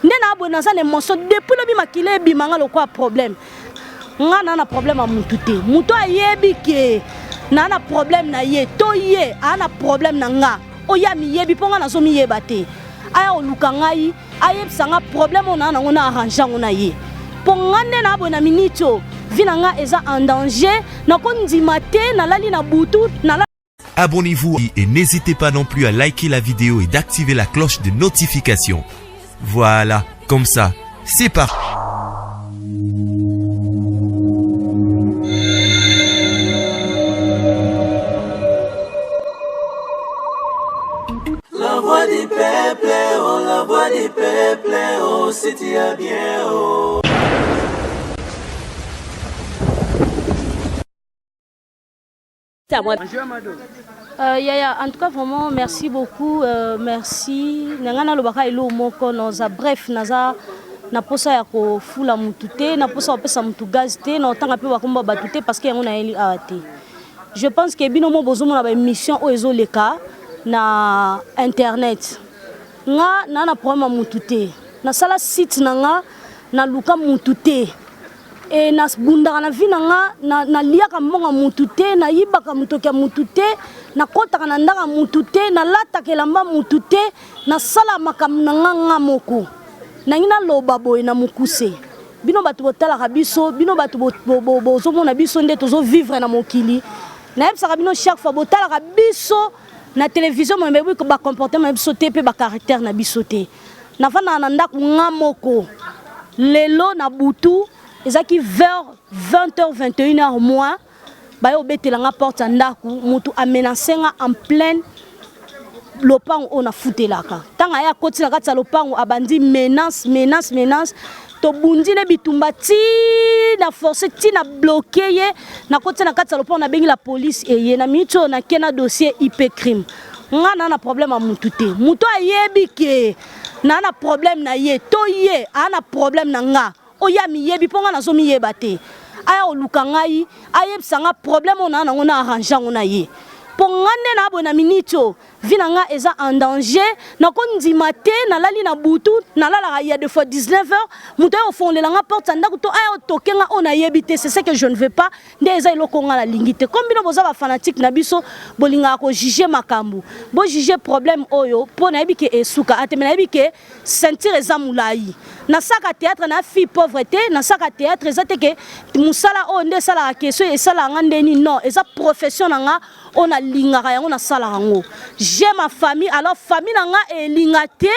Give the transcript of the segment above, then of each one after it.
Nena abona ça ne monso depuis le bimakile bimanga lo quoi problème. Nga na problème à mutute. Muto ayebi ke na problème na ye to ye ana problème na nga. Oya mi yebi ponga na so mi yebate. Aya oluka ngai ayeb sanga problème ona na ngona arranger ngona ye. Ponga nena abona minito vinanga eza en danger na kondima te na lali na butu na. Abonnez-vous et n'hésitez pas non plus à liker la vidéo et d'activer la cloche de notification. Voilà, comme ça, c'est parti. La voix du peuple, oh, la voix du peuple, oh, si tu as bien, oh. Yaya, en tout cas vraiment merci beaucoup, merci. Nangana lobaka ilo moko noza bref naza na posa ya ko fula mutute na posa opesa mutu gazete na otanga pe bakomba batute parce que yango na eli awate. Je pense que bino mo bozo mona ba émission o ezo leka na internet. Nga na problème mutute. Na sala site nanga na luka mutute. Et na bunda na vina nga na liaka mbonga mutute na yibaka mutokia mutute na kota na ndaka mutute na lata kelamba mutute na sala makamna nga moko na ngina loba boy na mukuse bino batu botala kabiso bino batu bozo mona biso nde tozo vivre na mokili na yebsa bino chaque fois botala kabiso na télévision mo mbebu ko ba comportement biso te pe ba caractère na biso te na fana na ndako nga moko lelo na butu ezaki vers 20h 21h moins bayo betelanga porte ndaku mutu amenacenga en pleine lopango ona futelaka tanga ya koti na kati lopango abandi menace to bundile bitumba ti na force ti na bloquer ye na koti na kati lopango na bengi la police eye na mito na kena dossier IP crime nga na problème a mutu te mutu ayebi ke na problème na ye to ye ana problème na nga oya mi yebi ponga na so mi yebate aya oluka ngai ayeb sanga problème ona na ngona arranger ngona ye ponga nde na abona minito vinanga eza en danger na kondima te na lali na butu na lala ya 2 fois 19h muto yo fonlela nga porte ndako to aya tokenga ona yebite c'est ce que je ne veux pas nde eza iloko nga la lingite comme bino boza ba fanatique na biso bolinga ko juger makambu bo juger problème oyo pona yebi ke esuka atemena yebi ke sentir eza mulai na saka théâtre na fille pauvreté na saka théâtre ezate ke musala o nde sala question et sala ngandeni non eza profession nga on a lingaka yango na sala ngo j'aime ma famille alors famille nga elingate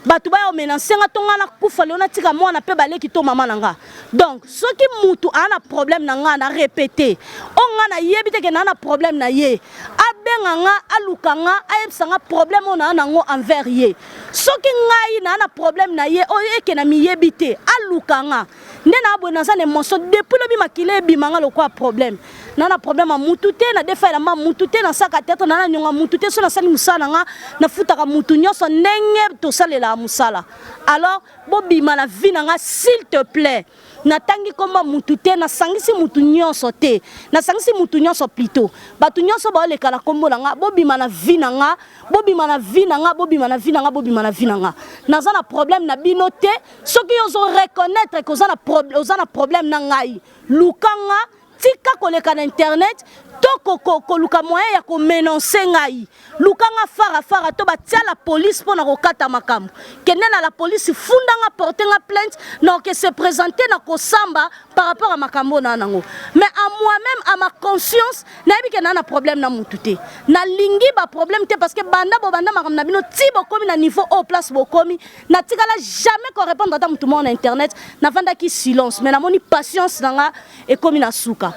batu ba yo menacenga tonga na kufa leona tika mwana pe baleki to mama nanga donc soki mutu ana problème nanga na répéter onga na yebite ke na problème na ye abenga nga aluka nga ayebsanga problème ona nango envers ye soki ngai na problème na ye o eke na mi yebite aluka nga nena abona ça ne monso depuis le bimakile bimanga lo quoi problème na problème a mutute na defa la mutute na saka tete na nyonga mutute so na sali musala nga na futaka mutu nyonso ndenge to salela musala alors bobima na vie nga s'il te plaît na tangi komba mutute na sangisi mutu nyonso te na sangisi mutu nyonso plutôt batu nyonso ba lekala kombo nga bobima na vie nga bobima na vie nga bobima na vie nga bobima na vie nga na za na problème na bino te soki yozo reconnaître que oza na problème na ngai lukanga tika koleka na internet to koluka moyen ya ko menacer ngai lukanga fara to batia la police pona kokata makambo kende na la police fundanga porter nga plainte non que se présenter na kosamba par rapport à makambo na nango mais à moi-même à ma conscience na yebi ke na problème na mututé na lingi ba problème te parce que banda makambo na bino ti bokomi na niveau au place bokomi na tikala jamais ko répondre à tout le monde na internet na vanda ki silence mais na moni patience nanga et komi na suka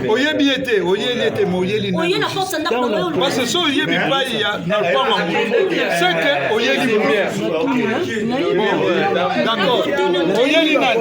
Oyebi était moyeli na. Oyena force ndako na Parce que so oyebi pa ya na pas mamu. C'est que oyeli d'accord. Oyeli na.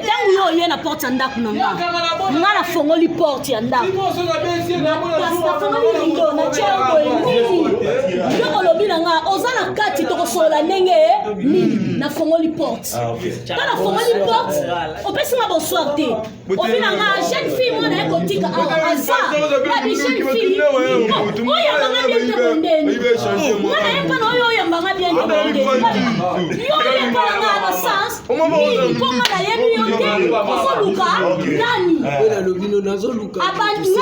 Tangu yo ye na porte ya ndako na nga nga na fongoli porte ya ndako kasi na fongoli rido na tia yo boye nini yo olobi na nga oza na kati tokosolola ndenge nini na fongoli porte ta na fongoli porte opesi nga bonsoir te obi na nga jeune fille mwana ye kotika awa aza yabi jeune fille oyambanga bien te mondeni mwana ye mpana oyo oyambanga bien te mondeni yo oyembana nga na sens nini mpo nga nayebi yo te ozoluka nani nga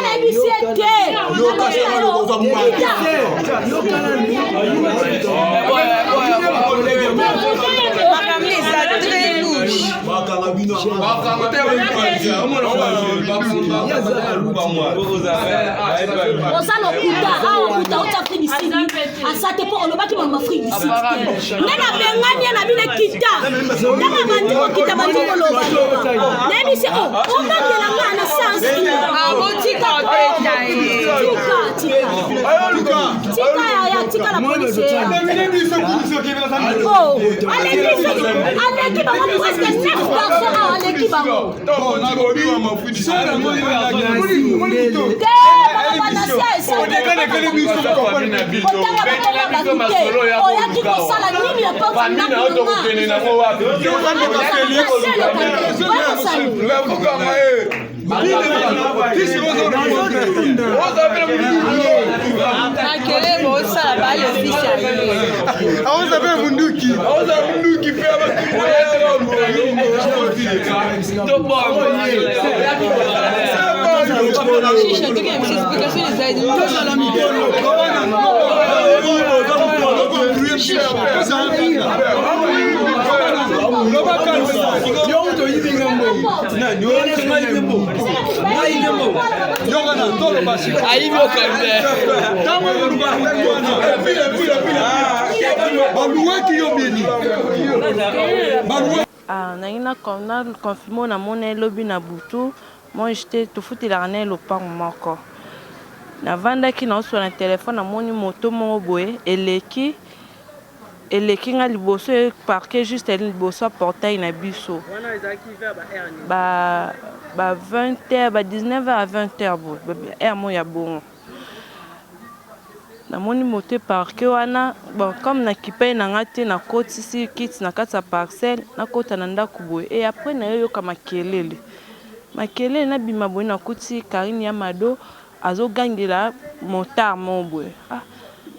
nayebisi ye te oza lokuta awa kuta ota afrique du sud asa te mpo olobaki mama afrique du sud te nde nabengani ye na bino kita ndanga bandi kokita bandi kolobaloba nayebisi obangela nga na sansi tika ya tika la polise aleki bango presque 9 garçons awa aleki bango oyaki kosala nini ya naina confirmé na mon lobby na butu moi j'étais tout foutu l'arnais le pan moko na vanda ki na sur un téléphone na moni moto mo boye eleki nga liboso parquet juste liboso portail na biso ba 20h ba 19h à 20h bo er mo ya bon na moni moto parquet wana bon comme na kipe na ngate na koti si kit na kata parcelle na kota na ndako boye et après na yo kama makelele na bima boye na kuti Karine ya Mado azo gangela motard mo boye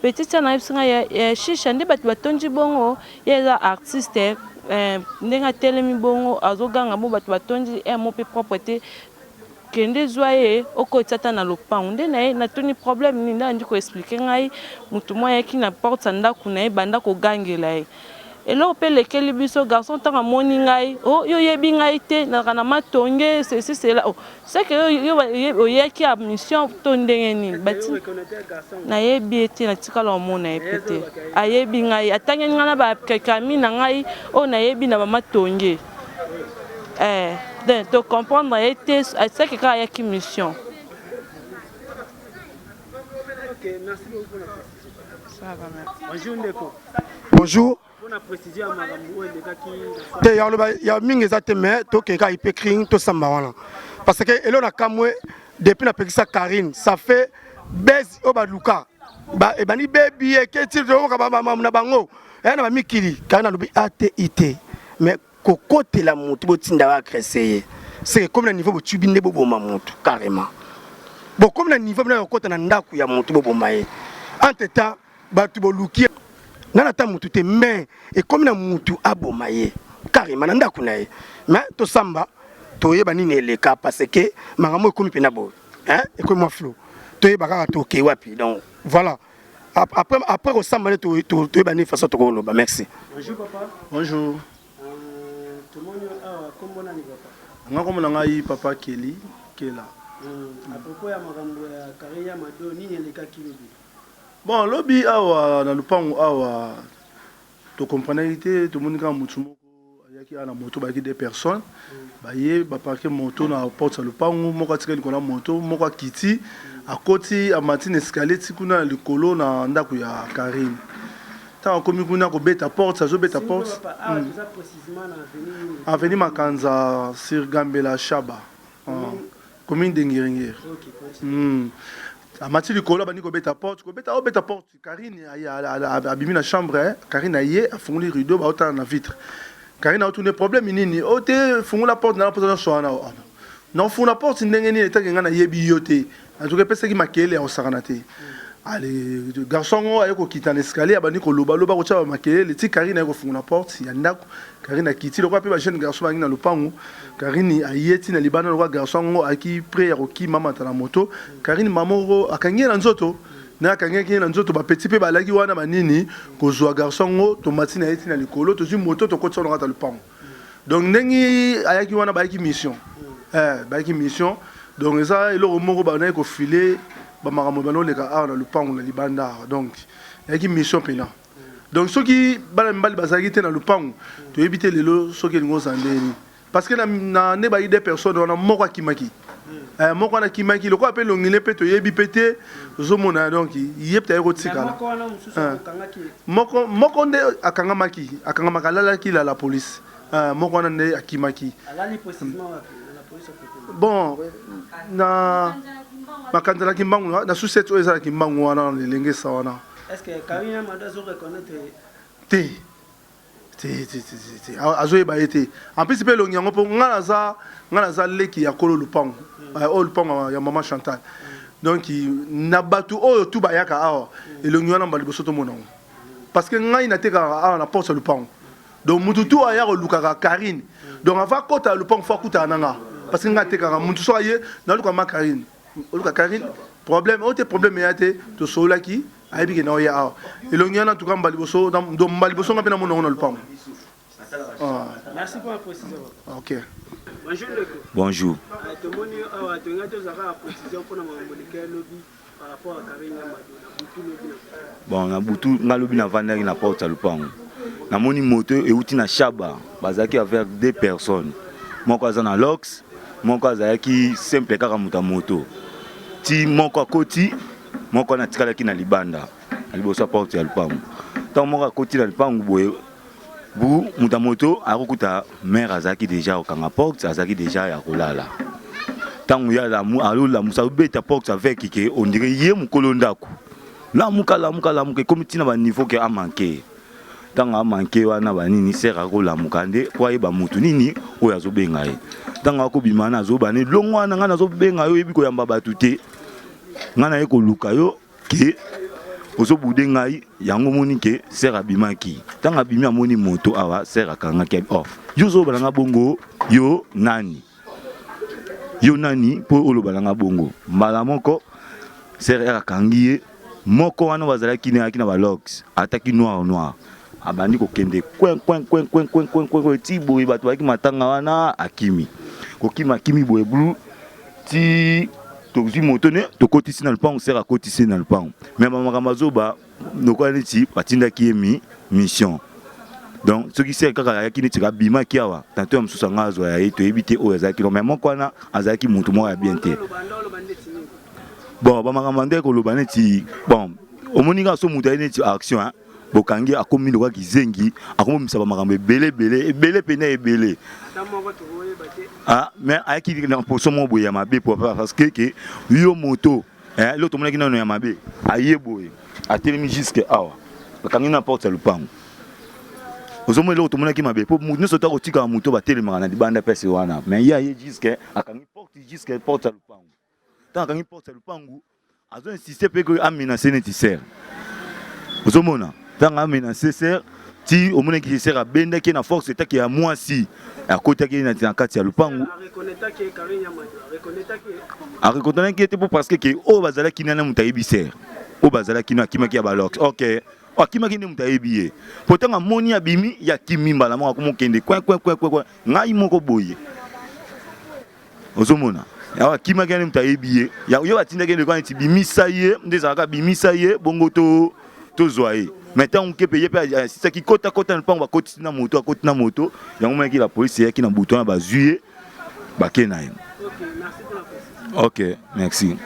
petite na yipsinga ya shisha ndi batu batonji bongo yeza artiste ndenga telemi bongo azo ganga mo batu batonji mo pe propreté kende zoye okotata na lopango nde na na toni problème ni ndandi ko expliquer ngai mutu moya ki na porte ndako na banda ko gangela elo pe lekeli biso garçon tanga moni ngai yo yebi ngai te na kana matonge c'est là c'est que yo yeki a mission to ndenge ni bati na yebi te na tikala mona epete ayebi ngai atanga ngana ba kekami na ngai na yebi na ba matonge de comprendre était c'est que quand il y a qui mission. OK, merci beaucoup. Ça va, merci. Bonjour Ndeko. Bonjour. On a précisé à Magambo il y a mingi za te mais to ke ka ipekring to samba wana. Parce que elo na kamwe depuis na pekisa Karine, ça fait base oba luka. Ba e bani baby e ke ti do ka ba mama na bango. E na ba mikili, Karine lobi ATIT. Mais côté la monte botinda va cresser c'est comme le niveau botu binde bobo mamontu carrément bon comme le niveau na côté na ndaku ya montu bobo maye entre temps batu boluki na na ta mutu te mais et comme na mutu abomaye carrément na ndaku na ye mais to samba to yeba nini eleka parce que mangamo ekomi pena bo et comme moi flow to yeba ka to ke wapi donc voilà après au samba to yeba ni façon to ko loba merci. Bonjour papa. Bonjour. Comment on a eu papa Kelly qui est là. À propos de Karine ya Mado, ni les cas qui lobby. Bon, lobby awa na lupango awa to comprenez tout le monde quand mutumo yaki ana moto ba des personnes ba ye ba parquer moto na porte le lupango moko tikeli kona moto moko kiti à côté à matine escalier tikuna likolo na ndako ya Karine. tant comme kuna ko beta porte ça zo beta porte avenue Makanza sur Gambela Shaba commune de Ngiringiri amati likolo bani ko beta porte Karine abimi na chambre Karine aye afunguli rideau ba autant na vitre Karine a tourné problème nini ote fungula porte na porte na soana non fungula porte ndenge ni etaka ngana yebi yote en tout cas pesa ki makele au saranate. Allez, garçon a ko kita l'escalier abani ko loba ko tshaba makele ti Karine a ko fungula porte ya ndako Karine a kiti lokwa pe ba jeune garçon bangi na lopango Karine a yeti na libana lokwa garçon a ki prêt ya ko ki mama ta na moto Karine mamoro akangi na nzoto na akangi na nzoto ba petit pe ba laki wana manini ko zwa garçon to matina yeti na likolo to zi moto to ko tsona ngata lopango donc nengi ayaki wana ba ki mission ba ki mission donc ça il moko ba na ko filer ba makambo ba no leka a na lopango na libanda donc ayaki mission pena donc ceux qui bala mbali bazaki te na lopango to éviter lelo ceux qui ngo zandeni parce que na ne ba des personnes on a moko kimaki moko na kimaki le ko appelle longile pe to yebi pété zo mona donc yepta yeko tikala moko nde akanga makalala ki la police moko na nde akimaki alali possiblement la police bon na Makanza kimbangu na succès to ezala kimbangu wana lelenge sawana est-ce que Karine manda zo reconnaître azo eba été en plus pe longi yango po ngala za leki ya kolo lupango lupango ya maman Chantal donc na batu o tout ba yaka awa elongi wana mbali bosoto monango parce que ngai na teka awa na porte lupango donc mutu tout aya ko lukaka Karine donc ava kota lupango fa kuta nanga parce que ngai teka mutu so aye na luka ma Karine oluka Karine problème autre problème yate to solaki ayebi ke na oya awa elongi wana tout mbali boso donc mbali boso ngapena monango na lupango. Merci pour la précision. OK. Bonjour. Bonjour. Bon, na butu ngalobi na vandaki na porte lupango. Na moni moto euti na Shaba, bazaki avec deux personnes. Moko aza na Lox, moko azaki simple kaka muta moto. Ti moko akoti, moko na tikalaki na libanda. Alibosa porte ya lupango. Tant moko akoti na lupango boye bu muta moto akokuta mère azaki déjà okanga porte azaki déjà ya kolala tangu ya la mu alola musa beta porte avec ke on dirait ye mukolo ndako la muka comme tina ba niveau ke a manqué tangu a manqué wana ba nini sera ko la mukande kwa yeba mutu nini oya zo benga ye tangu ko bimana zo bane longwa na ngana zo benga yo yebi ko yamba batute ngana ye ko luka yo ke ozo bude ngai yango moni ke sera bimaki tanga bimi amoni moto awa sera kanga ke off yo zo balanga bongo yo nani po olo balanga bongo mala moko sera kangiye moko wana bazala kine akina ba logs ataki noir abandi ko kende kwen ti boye bato baki matanga wana akimi ko kimi boye blue ti tozi motone to kotisi na lupango sera kotisi na lupango mais mamakamba zoba noko neti batinda ki emi mission donc ce qui sert kaka yaki neti ka bima ki awa tanto msusa ngazo ya to ebite o ezaki mais moko wana azaki mutu mo ya bien te bon bamakamba ndeko loba neti bon omoninga so mutu neti action bokangi akomi lokwa kizengi akomomisa bamakambo ebele pena ebele mais ayaki na poso mo boya mabe parce que yo moto l'autre monaki na ya mabe aye boye atelemi jusque awa bakangi na porte lupango ozomo l'autre monaki mabe po mutu so ta kotika moto batelema na libanda pese wana mais ya ye jusque akangi porte lupango tant akangi porte lupango azo insister pe que amenacer netiser ozomona tant amenacer ser ti omone ki sera benda ki na force etaki ya mwasi akota ki na kati ya lupango reconnaître ki était parce que o bazala ki na mutayibi ser o bazala ki na kimaki ya balox OK akimaki ne mutayibi potanga moni abimi ya kimimba la moko komokende kwen ngai moko boye ozomona ya kimaki ne mutayibi ya yo batinda ke kwa nti bimisa ye ndezaka bimisa ye bongo to zoaye maintenant on peut payer c'est qui kota na lupango ba koti na moto yango maki la police yaki na bouton na bazuye bakena ye. OK, merci.